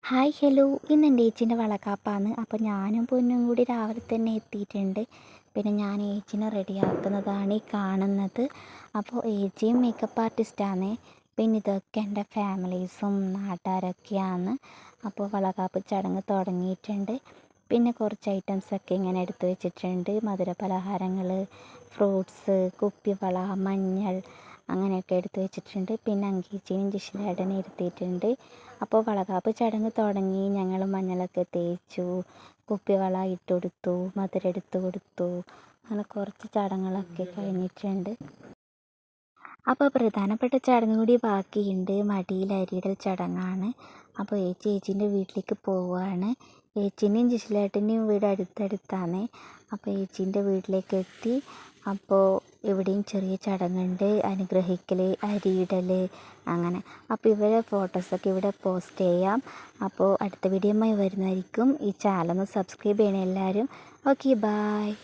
Hi hello ഇന്ന് എൻ്റെ ഏച്ചീൻ്റെ വളകാപ്പാണ്. അപ്പോൾ ഞാനും പൊന്നും കൂടി രാവിലെ തന്നെ എത്തിയിട്ടുണ്ട്. പിന്നെ ഞാൻ ഏച്ചീനെ റെഡിയാക്കുന്നതാണ് ഈ കാണുന്നത്. അപ്പോൾ ഏച്ചിയും മേക്കപ്പ് ആർട്ടിസ്റ്റാണ്. പിന്നെ ഇതൊക്കെ എൻ്റെ ഫാമിലീസും നാട്ടുകാരൊക്കെയാണ്. അപ്പോൾ വളകാപ്പ് ചടങ്ങ് തുടങ്ങിയിട്ടുണ്ട്. പിന്നെ കുറച്ച് ഐറ്റംസൊക്കെ ഇങ്ങനെ എടുത്ത് വെച്ചിട്ടുണ്ട്. മധുര പലഹാരങ്ങൾ, ഫ്രൂട്ട്സ്, കുപ്പിവള, മഞ്ഞൾ അങ്ങനെയൊക്കെ എടുത്ത് വെച്ചിട്ടുണ്ട്. പിന്നെ അങ്കീച്ചീനും ജിഷിലേട്ടനെ ഇരുത്തിയിട്ടുണ്ട്. അപ്പോൾ വളകാപ്പ് ചടങ്ങ് തുടങ്ങി. ഞങ്ങൾ മഞ്ഞളൊക്കെ തേച്ചു, കുപ്പിവള ഇട്ട് കൊടുത്തു, മധുരം എടുത്ത് കൊടുത്തു. അങ്ങനെ കുറച്ച് ചടങ്ങുകളൊക്കെ കഴിഞ്ഞിട്ടുണ്ട്. അപ്പോൾ പ്രധാനപ്പെട്ട ചടങ്ങ് കൂടി ബാക്കിയുണ്ട്. മടിയിൽ അരിയിടൽ ചടങ്ങാണ്. അപ്പോൾ ഏച്ചീൻ്റെ വീട്ടിലേക്ക് പോവുകയാണ്. ഏച്ചീൻ്റെയും ജിഷിലേട്ടൻ്റെയും വീട് അടുത്തടുത്താണ്. അപ്പോൾ ഏച്ചീൻ്റെ വീട്ടിലേക്ക് എത്തി. അപ്പോൾ ഇവിടെയും ചെറിയ ചടങ്ങുണ്ട്, അനുഗ്രഹിക്കൽ, അരിയിടൽ അങ്ങനെ. അപ്പോൾ ഇവരെ ഫോട്ടോസൊക്കെ ഇവിടെ പോസ്റ്റ് ചെയ്യാം. അപ്പോൾ അടുത്ത വീഡിയോയുമായി വരുന്നതായിരിക്കും. ഈ ചാനൽ ഒന്ന് സബ്സ്ക്രൈബ് ചെയ്യണം എല്ലാവരും. Okay, bye.